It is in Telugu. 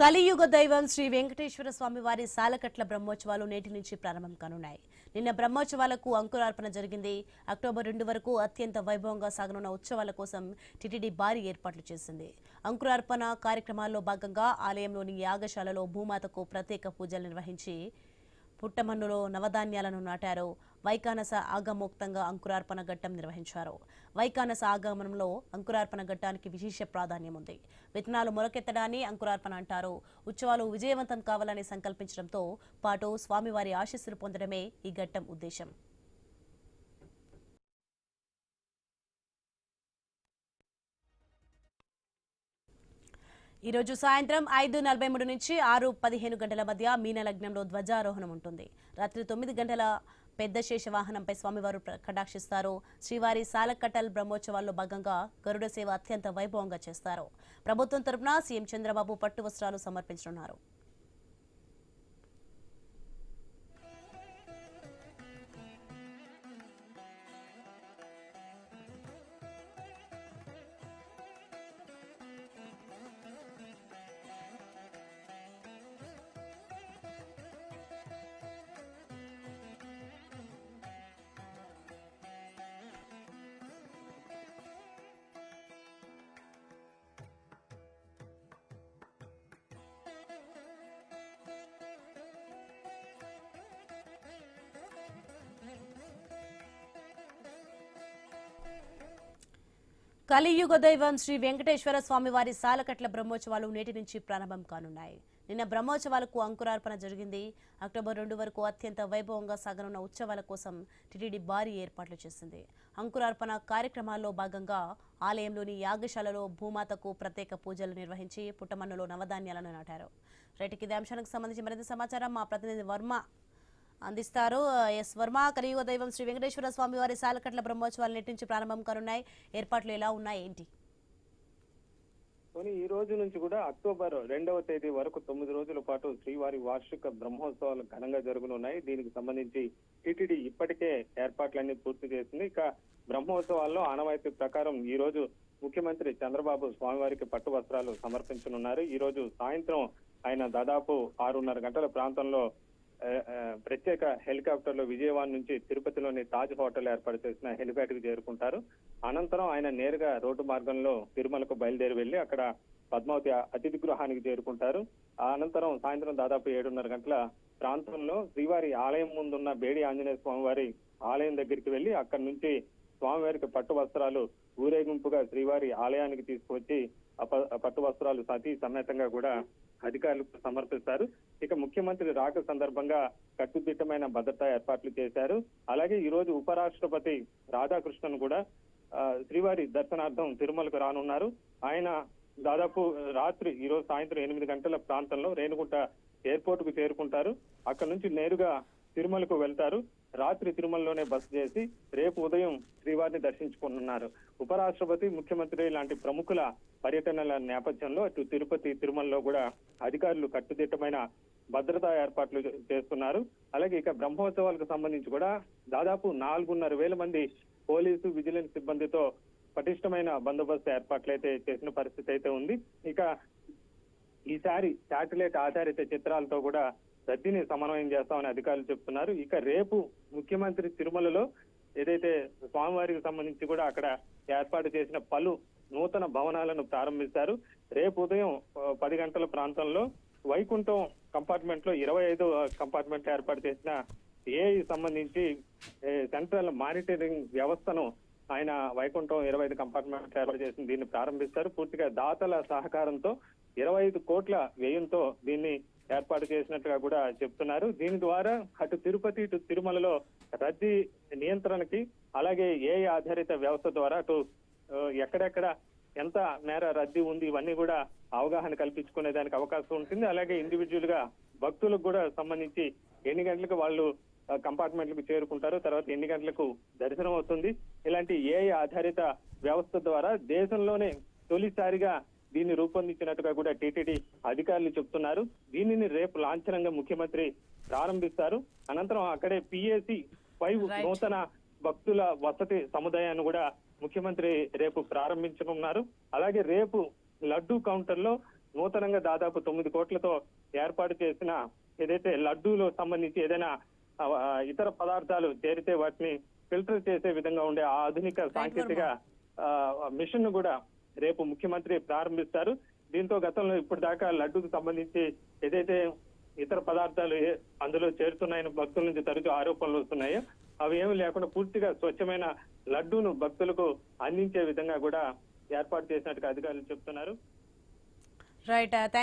కలియుగ దైవం శ్రీ వెంకటేశ్వర స్వామి వారి సాలకట్ల బ్రహ్మోత్సవాలు నేటి నుంచి ప్రారంభం కానున్నాయి. నిన్న బ్రహ్మోత్సవాలకు అంకురార్పణ జరిగింది. అక్టోబర్ 2 వరకు అత్యంత వైభవంగా సాగనున్న ఉత్సవాల కోసం టీటీడీ భారీ ఏర్పాట్లు చేసింది. అంకురార్పణ కార్యక్రమాల్లో భాగంగా ఆలయంలోని యాగశాలలో భూమాతకు ప్రత్యేక పూజలు నిర్వహించి పుట్టమన్నులో నవధాన్యాలను నాటారు. వైకానస ఆగమోక్తంగా అంకురార్పణ ఘట్టం నిర్వహించారు. వైకానస ఆగమనంలో అంకురార్పణ ఘట్టానికి విశేష ప్రాధాన్యం ఉంది. విత్తనాలు మొలకెత్తడాన్ని అంకురార్పణ అంటారు. ఉత్సవాలు విజయవంతం కావాలని సంకల్పించడంతో పాటు స్వామివారి ఆశీస్సులు పొందడమే ఈ ఘట్టం ఉద్దేశం. ఈరోజు సాయంత్రం 5:43 నుంచి 6:15 గంటల మధ్య మీనలగ్నంలో ధ్వజారోహణం ఉంటుంది. రాత్రి 9 గంటల పెద్ద శేష వాహనంపై స్వామివారు కటాక్షిస్తారు. శ్రీవారి సాలకట్టల్ బ్రహ్మోత్సవాల్లో భాగంగా గరుడ సేవ అత్యంత వైభవంగా చేస్తారు. ప్రభుత్వం తరపున సీఎం చంద్రబాబు పట్టు వస్త్రాలు సమర్పించనున్నారు. కలియుగ దైవం శ్రీ వెంకటేశ్వర స్వామి వారి సాలకట్ల బ్రహ్మోత్సవాలు నేటి నుంచి ప్రారంభం కానున్నాయి. నిన్న బ్రహ్మోత్సవాలకు అంకురార్పణ జరిగింది. అక్టోబర్ 2 వరకు అత్యంత వైభవంగా సాగనున్న ఉత్సవాల కోసం టీటీడీ భారీ ఏర్పాట్లు చేసింది. అంకురార్పణ కార్యక్రమాల్లో భాగంగా ఆలయంలోని యాగశాలలో భూమాతకు ప్రత్యేక పూజలు నిర్వహించి పుట్టమన్నులో నవధాన్యాలను నాటారు. రైట్, ఇదే అంశానికి సంబంధించి మరింత సమాచారం మా ప్రతినిధి వర్మ అందిస్తారు. ఎస్ వర్మ, కలియుగ దైవం శ్రీ వెంకటేశ్వర స్వామి వారి సాలకట్ల బ్రహ్మోత్సవాలు నేటి నుంచి ప్రారంభం కానున్నాయి. ఏర్పాట్లు ఎలా ఉన్నాయి, ఏంటి? ఈ రోజు నుంచి కూడా అక్టోబర్ 2వ తేదీ వరకు 9 రోజుల పాటు శ్రీవారి వార్షిక బ్రహ్మోత్సవాలు ఘనంగా జరగనున్నాయి. దీనికి సంబంధించి టీటీడీ ఇప్పటికే ఏర్పాట్లన్నీ పూర్తి చేసింది. ఇక బ్రహ్మోత్సవాల్లో ఆనవాయితీ ప్రకారం ఈ రోజు ముఖ్యమంత్రి చంద్రబాబు స్వామివారికి పట్టు వస్త్రాలు సమర్పించనున్నారు. ఈ రోజు సాయంత్రం ఆయన దాదాపు 6:30 గంటల ప్రాంతంలో ప్రత్యేక హెలికాప్టర్లో విజయవాడ నుంచి తిరుపతిలోని తాజ్ హోటల్ ఏర్పాటు చేసిన హెలిప్యాడ్ కి చేరుకుంటారు. అనంతరం ఆయన నేరుగా రోడ్డు మార్గంలో తిరుమలకు బయలుదేరి వెళ్లి అక్కడ పద్మావతి అతిథి గృహానికి చేరుకుంటారు. అనంతరం సాయంత్రం దాదాపు 7:30 గంటల ప్రాంతంలో శ్రీవారి ఆలయం ముందున్న బేడి ఆంజనేయ స్వామివారి ఆలయం దగ్గరికి వెళ్లి అక్కడి నుంచి స్వామివారికి పట్టు వస్త్రాలు ఊరేగింపుగా శ్రీవారి ఆలయానికి తీసుకువచ్చి పట్టు వస్త్రాలు సతీ సమేతంగా కూడా అధికారులకు సమర్పిస్తారు. ఇక ముఖ్యమంత్రి రాక సందర్భంగా కట్టుదిట్టమైన భద్రతా ఏర్పాట్లు చేశారు. అలాగే ఈ రోజు ఉపరాష్ట్రపతి రాధాకృష్ణన్ కూడా శ్రీవారి దర్శనార్థం తిరుమలకు రానున్నారు. ఆయన దాదాపు రాత్రి ఈ రోజు సాయంత్రం 8 గంటల ప్రాంతంలో రేణిగుంట ఎయిర్పోర్ట్ కు చేరుకుంటారు. అక్కడ నుంచి నేరుగా తిరుమలకు వెళ్తారు. రాత్రి తిరుమలలోనే బస చేసి రేపు ఉదయం శ్రీవారిని దర్శించుకుంటున్నారు. ఉపరాష్ట్రపతి, ముఖ్యమంత్రి లాంటి ప్రముఖుల పర్యటనల నేపథ్యంలో అటు తిరుపతి, తిరుమలలో కూడా అధికారులు కట్టుదిట్టమైన భద్రతా ఏర్పాట్లు చేస్తున్నారు. అలాగే ఇక బ్రహ్మోత్సవాలకు సంబంధించి కూడా దాదాపు 4,500 మంది పోలీసు, విజిలెన్స్ సిబ్బందితో పటిష్టమైన బందోబస్తు ఏర్పాట్లు అయితే చేసిన పరిస్థితి అయితే ఉంది. ఇక ఈసారి శాటిలైట్ ఆధారిత చిత్రాలతో కూడా రద్దీని సమన్వయం చేస్తామని అధికారులు చెప్తున్నారు. ఇక రేపు ముఖ్యమంత్రి తిరుమలలో ఏదైతే స్వామివారికి సంబంధించి కూడా అక్కడ ఏర్పాటు చేసిన పలు నూతన భవనాలను ప్రారంభిస్తారు. రేపు ఉదయం 10 గంటల ప్రాంతంలో వైకుంఠం కంపార్ట్మెంట్ లో 25 కంపార్ట్మెంట్ ఏర్పాటు చేసిన ఏఐ సంబంధించి సెంట్రల్ మానిటరింగ్ వ్యవస్థను ఆయన వైకుంఠం 25 కంపార్ట్మెంట్ ఏర్పాటు చేసిన దీన్ని ప్రారంభిస్తారు. పూర్తిగా దాతల సహకారంతో 25 కోట్ల వ్యయంతో దీన్ని ఏర్పాటు చేసినట్టుగా కూడా చెప్తున్నారు. దీని ద్వారా అటు తిరుపతి, ఇటు తిరుమలలో రద్దీ నియంత్రణకి, అలాగే ఏఐ ఆధారిత వ్యవస్థ ద్వారా అటు ఎక్కడెక్కడ ఎంత మేర రద్దీ ఉంది ఇవన్నీ కూడా అవగాహన కల్పించుకునే దానికి అవకాశం ఉంటుంది. అలాగే ఇండివిజువల్ గా భక్తులకు కూడా సంబంధించి ఎన్ని గంటలకు వాళ్ళు కంపార్ట్మెంట్లకు చేరుకుంటారు, తర్వాత ఎన్ని గంటలకు దర్శనం అవుతుంది, ఇలాంటి ఏఐ ఆధారిత వ్యవస్థ ద్వారా దేశంలోనే తొలిసారిగా దీన్ని రూపొందించినట్టుగా కూడా టీటీడీ అధికారులు చెప్తున్నారు. దీనిని రేపు లాంఛనంగా ముఖ్యమంత్రి ప్రారంభిస్తారు. అనంతరం అక్కడే PAC 5 నూతన భక్తుల వసతి సముదాయాన్ని కూడా ముఖ్యమంత్రి రేపు ప్రారంభించనున్నారు. అలాగే రేపు లడ్డూ కౌంటర్ లో నూతనంగా దాదాపు 9 కోట్లతో ఏర్పాటు చేసిన ఏదైతే లడ్డూలో సంబంధించి ఏదైనా ఇతర పదార్థాలు చేరితే వాటిని ఫిల్టర్ చేసే విధంగా ఉండే ఆ ఆధునిక సాంకేతిక మిషన్ ను కూడా రేపు ముఖ్యమంత్రి ప్రారంభిస్తారు. దీంతో గతంలో ఇప్పుడు దాకా లడ్డూకు సంబంధించి ఏదైతే ఇతర పదార్థాలు అందులో చేరుతున్నాయని భక్తుల నుంచి తరచూ ఆరోపణలు వస్తున్నాయో అవి ఏమి లేకుండా పూర్తిగా స్వచ్ఛమైన లడ్డూను భక్తులకు అందించే విధంగా కూడా ఏర్పాటు చేసినట్టుగా అధికారులు చెప్తున్నారు. Right, thanks.